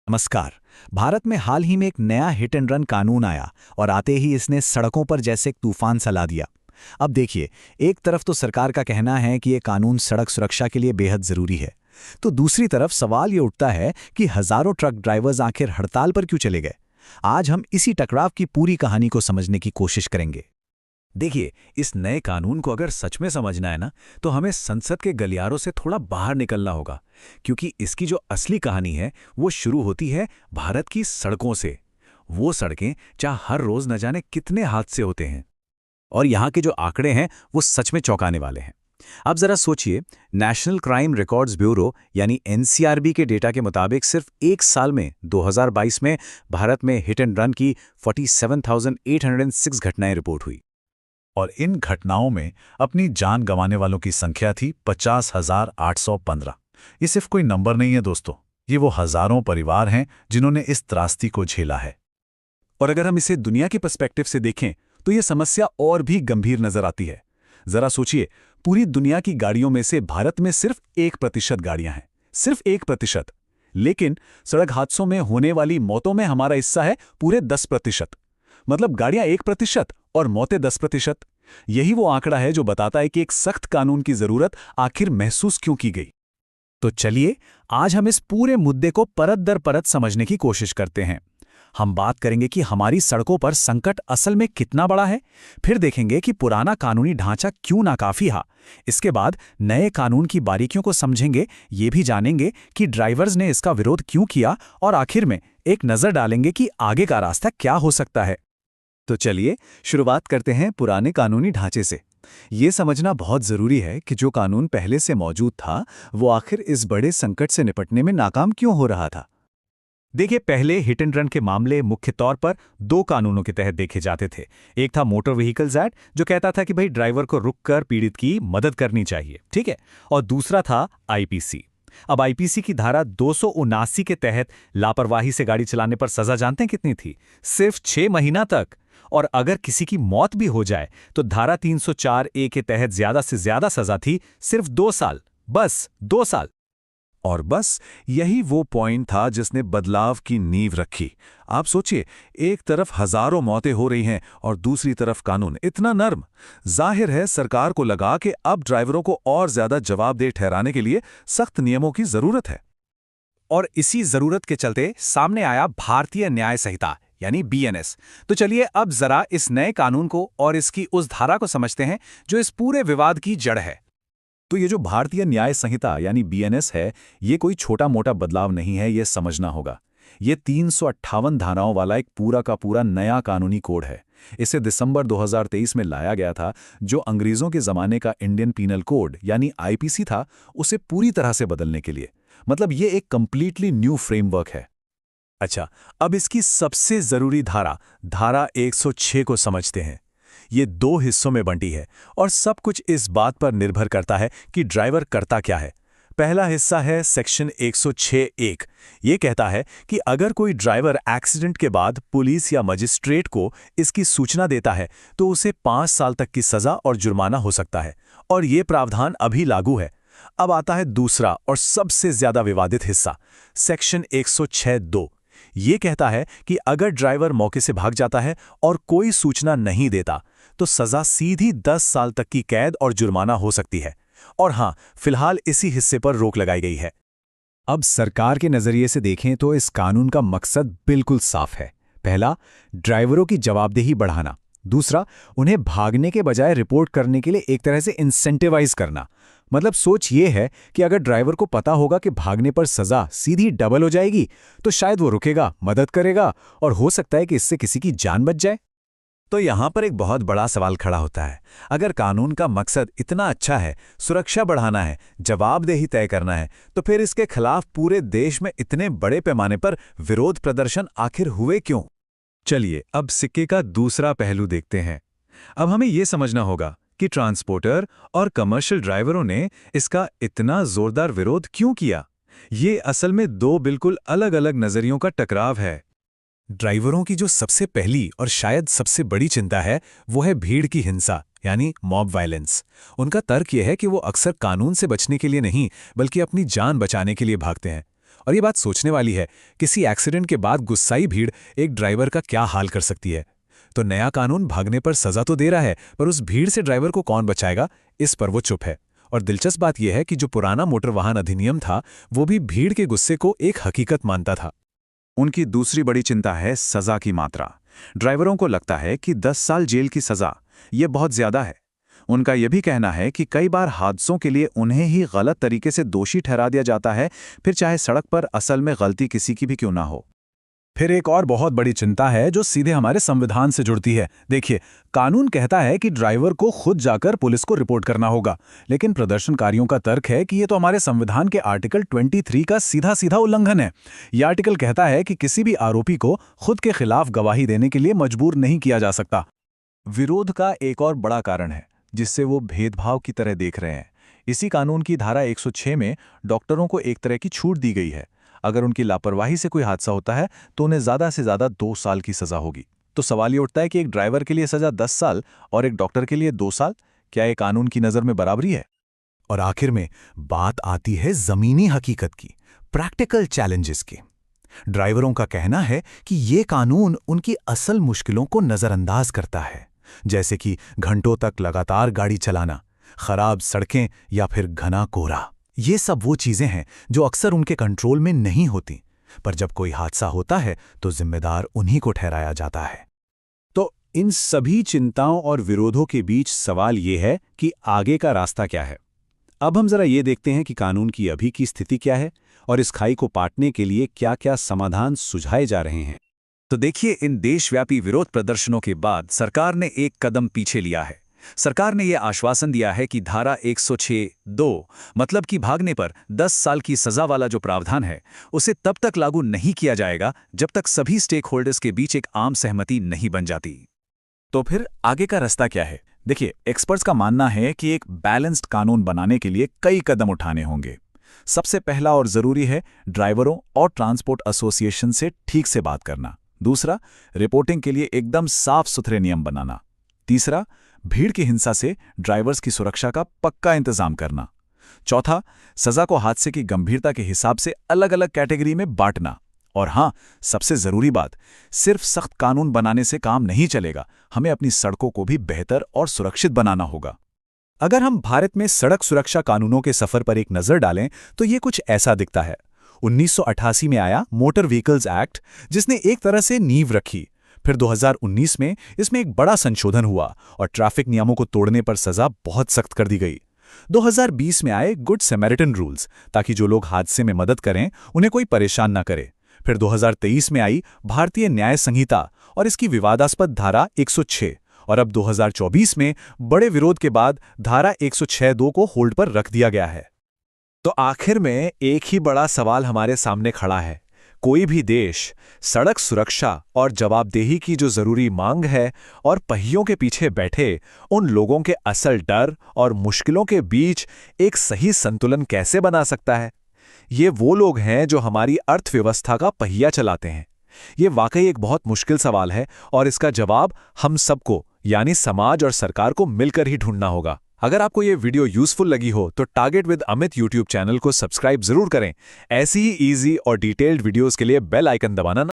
नमस्कार। भारत में हाल ही में एक नया हिट एंड रन कानून आया और आते ही इसने सड़कों पर जैसे एक तूफान सा ला दिया। अब देखिए, एक तरफ तो सरकार का कहना है कि ये कानून सड़क सुरक्षा के लिए बेहद जरूरी है, तो दूसरी तरफ सवाल ये उठता है कि हजारों ट्रक ड्राइवर्स आखिर हड़ताल पर क्यों चले गए। आज हम इसी टकराव की पूरी कहानी को समझने की कोशिश करेंगे। देखिए, इस नए कानून को अगर सच में समझना है ना, तो हमें संसद के गलियारों से थोड़ा बाहर निकलना होगा, क्योंकि इसकी जो असली कहानी है वो शुरू होती है भारत की सड़कों से। वो सड़कें जहाँ हर रोज न जाने कितने हादसे होते हैं। और यहाँ के जो आंकड़े हैं वो सच में चौंकाने वाले हैं। अब जरा सोचिए, नेशनल क्राइम रिकॉर्ड्स ब्यूरो यानी एनसीआरबी के डेटा के मुताबिक सिर्फ एक साल में 2022 में भारत में हिट एंड रन की 47,806 घटनाएं रिपोर्ट हुई। और इन घटनाओं में अपनी जान गंवाने वालों की संख्या थी 50,815। ये सिर्फ कोई नंबर नहीं है दोस्तों, ये वो हजारों परिवार हैं जिन्होंने इस त्रासदी को झेला है। और अगर हम इसे दुनिया के पर्सपेक्टिव से देखें तो ये समस्या और भी गंभीर नजर आती है। जरा सोचिए, पूरी दुनिया की गाड़ियों में से भारत में सिर्फ 1% गाड़ियां हैं, सिर्फ 1%। लेकिन सड़क हादसों में होने वाली मौतों में हमारा हिस्सा है पूरे 10%। मतलब गाड़ियां 1% और मौतें 10%। यही वो आंकड़ा है जो बताता है कि एक सख्त कानून की जरूरत आखिर महसूस क्यों की गई। तो चलिए, आज हम इस पूरे मुद्दे को परत दर परत समझने की कोशिश करते हैं। हम बात करेंगे कि हमारी सड़कों पर संकट असल में कितना बड़ा है, फिर देखेंगे कि पुराना कानूनी ढांचा क्यों नाकाफी है। इसके बाद नए कानून की बारीकियों को समझेंगे, ये भी जानेंगे कि ड्राइवर्स ने इसका विरोध क्यों किया, और आखिर में एक नज़र डालेंगे कि आगे का रास्ता क्या हो सकता है। तो चलिए शुरुआत करते हैं पुराने कानूनी ढांचे से। ये समझना बहुत जरूरी है कि जो कानून पहले से मौजूद था वो आखिर इस बड़े संकट से निपटने में नाकाम क्यों हो रहा था। देखिए, पहले हिट एंड रन के मामले मुख्य तौर पर दो कानूनों के तहत देखे जाते थे। एक था मोटर व्हीकल्स एक्ट, जो कहता था कि भाई ड्राइवर को रुककर पीड़ित की मदद करनी चाहिए, ठीक है। और दूसरा था आईपीसी। अब आईपीसी की धारा 279 के तहत लापरवाही से गाड़ी चलाने पर सजा जानते हैं कितनी थी? सिर्फ 6 महीना तक। और अगर किसी की मौत भी हो जाए तो धारा 304 ए के तहत ज्यादा से ज्यादा सजा थी सिर्फ 2 साल, बस 2 साल। और बस यही वो पॉइंट था जिसने बदलाव की नींव रखी। आप सोचिए, एक तरफ हजारों मौतें हो रही हैं और दूसरी तरफ कानून इतना नर्म। जाहिर है सरकार को लगा कि अब ड्राइवरों को और ज्यादा जवाबदेह ठहराने के लिए सख्त नियमों की जरूरत है। और इसी जरूरत के चलते सामने आया भारतीय न्याय संहिता यानी बीएनएस। तो चलिए अब जरा इस नए कानून को और इसकी उस धारा को समझते हैं जो इस पूरे विवाद की जड़ है। तो ये जो भारतीय न्याय संहिता यानी बीएनएस है, ये कोई छोटा मोटा बदलाव नहीं है, ये समझना होगा। ये 358 धाराओं वाला एक पूरा का पूरा नया कानूनी कोड है। इसे दिसंबर 2023 में लाया गया था, जो अंग्रेजों के जमाने का इंडियन पीनल कोड यानी आईपीसी था, उसे पूरी तरह से बदलने के लिए। मतलब ये एक कंप्लीटली न्यू फ्रेमवर्क है। अच्छा, अब इसकी सबसे जरूरी धारा, धारा 106 को समझते हैं। ये 2 हिस्सों में बंटी है और सब कुछ इस बात पर निर्भर करता है कि ड्राइवर करता क्या है। पहला हिस्सा है सेक्शन 106(1). ये कहता है कि अगर कोई ड्राइवर एक्सीडेंट के बाद पुलिस या मजिस्ट्रेट को इसकी सूचना देता है तो उसे 5 साल तक की सजा और जुर्माना हो सकता है, और ये प्रावधान अभी लागू है। अब आता है दूसरा और सबसे ज्यादा विवादित हिस्सा, सेक्शन 106(2). ये कहता है कि अगर ड्राइवर मौके से भाग जाता है और कोई सूचना नहीं देता तो सजा सीधी 10 साल तक की कैद और जुर्माना हो सकती है। और हां, फिलहाल इसी हिस्से पर रोक लगाई गई है। अब सरकार के नजरिए से देखें तो इस कानून का मकसद बिल्कुल साफ है। पहला, ड्राइवरों की जवाबदेही बढ़ाना। दूसरा, उन्हें भागने के बजाय रिपोर्ट करने के लिए एक तरह से इंसेंटिवाइज करना। मतलब सोच ये है कि अगर ड्राइवर को पता होगा कि भागने पर सजा सीधी डबल हो जाएगी तो शायद वो रुकेगा, मदद करेगा, और हो सकता है कि इससे किसी की जान बच जाए। तो यहाँ पर एक बहुत बड़ा सवाल खड़ा होता है। अगर कानून का मकसद इतना अच्छा है, सुरक्षा बढ़ाना है, जवाबदेही तय करना है, तो फिर इसके खिलाफ पूरे देश में इतने बड़े पैमाने पर विरोध प्रदर्शन आखिर हुए क्यों? चलिए अब सिक्के का दूसरा पहलू देखते हैं। अब हमें यह समझना होगा कि ट्रांसपोर्टर और कमर्शियल ड्राइवरों ने इसका इतना जोरदार विरोध क्यों किया। ये असल में 2 बिल्कुल अलग अलग नजरियों का टकराव है। ड्राइवरों की जो सबसे पहली और शायद सबसे बड़ी चिंता है वो है भीड़ की हिंसा यानी मॉब वायलेंस। उनका तर्क यह है कि वो अक्सर कानून से बचने के लिए नहीं बल्कि अपनी जान बचाने के लिए भागते हैं। और ये बात सोचने वाली है, किसी एक्सीडेंट के बाद गुस्साई भीड़ एक ड्राइवर का क्या हाल कर सकती है। तो नया कानून भागने पर सजा तो दे रहा है, पर उस भीड़ से ड्राइवर को कौन बचाएगा, इस पर वो चुप है। और दिलचस्प बात यह है कि जो पुराना मोटर वाहन अधिनियम था, वो भी भीड़ के गुस्से को एक हकीकत मानता था। उनकी दूसरी बड़ी चिंता है सजा की मात्रा। ड्राइवरों को लगता है कि 10 साल जेल की सजा ये बहुत ज्यादा है। उनका यह भी कहना है कि कई बार हादसों के लिए उन्हें ही गलत तरीके से दोषी ठहरा दिया जाता है, फिर चाहे सड़क पर असल में गलती किसी की भी क्यों ना हो। फिर एक और बहुत बड़ी चिंता है जो सीधे हमारे संविधान से जुड़ती है। देखिए, कानून कहता है कि ड्राइवर को खुद जाकर पुलिस को रिपोर्ट करना होगा, लेकिन प्रदर्शनकारियों का तर्क है कि ये तो हमारे संविधान के आर्टिकल 23 का सीधा सीधा उल्लंघन है। यह आर्टिकल कहता है कि किसी भी आरोपी को खुद के खिलाफ गवाही देने के लिए मजबूर नहीं किया जा सकता। विरोध का एक और बड़ा कारण है जिससे वो भेदभाव की तरह देख रहे हैं। इसी कानून की धारा 106 में डॉक्टरों को एक तरह की छूट दी गई है। अगर उनकी लापरवाही से कोई हादसा होता है तो उन्हें ज़्यादा से ज़्यादा 2 साल की सज़ा होगी। तो सवाल ये उठता है कि एक ड्राइवर के लिए सज़ा 10 साल और एक डॉक्टर के लिए 2 साल, क्या ये कानून की नज़र में बराबरी है? और आखिर में बात आती है ज़मीनी हकीकत की, प्रैक्टिकल चैलेंजेस की। ड्राइवरों का कहना है कि ये कानून उनकी असल मुश्किलों को नज़रअंदाज करता है, जैसे कि घंटों तक लगातार गाड़ी चलाना, खराब सड़कें या फिर घना कोहरा। ये सब वो चीज़ें हैं जो अक्सर उनके कंट्रोल में नहीं होती, पर जब कोई हादसा होता है तो जिम्मेदार उन्हीं को ठहराया जाता है। तो इन सभी चिंताओं और विरोधों के बीच सवाल ये है कि आगे का रास्ता क्या है। अब हम जरा ये देखते हैं कि कानून की अभी की स्थिति क्या है और इस खाई को पाटने के लिए क्या-क्या समाधान सुझाए जा रहे हैं। तो देखिए, इन देशव्यापी विरोध प्रदर्शनों के बाद सरकार ने एक कदम पीछे लिया है। सरकार ने यह आश्वासन दिया है कि धारा 106(2) मतलब कि भागने पर 10 साल की सजा वाला जो प्रावधान है, उसे तब तक लागू नहीं किया जाएगा जब तक सभी स्टेक होल्डर्स के बीच एक आम सहमति नहीं बन जाती। तो फिर आगे का रास्ता क्या है? देखिए, एक्सपर्ट्स का मानना है कि एक बैलेंस्ड कानून बनाने के लिए कई कदम उठाने होंगे। सबसे पहला और जरूरी है ड्राइवरों और ट्रांसपोर्ट एसोसिएशन से ठीक से बात करना। दूसरा, रिपोर्टिंग के लिए एकदम साफ सुथरे नियम बनाना। तीसरा, भीड़ की हिंसा से ड्राइवर्स की सुरक्षा का पक्का इंतजाम करना। चौथा, सजा को हादसे की गंभीरता के हिसाब से अलग अलग कैटेगरी में बांटना। और हाँ, सबसे जरूरी बात, सिर्फ सख्त कानून बनाने से काम नहीं चलेगा, हमें अपनी सड़कों को भी बेहतर और सुरक्षित बनाना होगा। अगर हम भारत में सड़क सुरक्षा कानूनों के सफर पर एक नजर डालें तो ये कुछ ऐसा दिखता है। 1988 में आया मोटर व्हीकल्स एक्ट, जिसने एक तरह से नींव रखी। फिर 2019 में इसमें एक बड़ा संशोधन हुआ और ट्रैफिक नियमों को तोड़ने पर सजा बहुत सख्त कर दी गई। 2020 में आए गुड समैरिटन रूल्स, ताकि जो लोग हादसे में मदद करें उन्हें कोई परेशान ना करे। फिर 2023 में आई भारतीय न्याय संहिता और इसकी विवादास्पद धारा 106, और अब 2024 में बड़े विरोध के बाद धारा 106(2) को होल्ड पर रख दिया गया है। तो आखिर में एक ही बड़ा सवाल हमारे सामने खड़ा है। कोई भी देश सड़क सुरक्षा और जवाबदेही की जो जरूरी मांग है और पहियों के पीछे बैठे उन लोगों के असल डर और मुश्किलों के बीच एक सही संतुलन कैसे बना सकता है? ये वो लोग हैं जो हमारी अर्थव्यवस्था का पहिया चलाते हैं। ये वाकई एक बहुत मुश्किल सवाल है और इसका जवाब हम सबको, यानी समाज और सरकार को मिलकर ही ढूंढना होगा। अगर आपको ये वीडियो यूजफुल लगी हो तो target with Amit YouTube channel को सब्सक्राइब जरूर करें। ऐसी ही इजी और डिटेल्ड वीडियोस के लिए बेल आइकन दबाना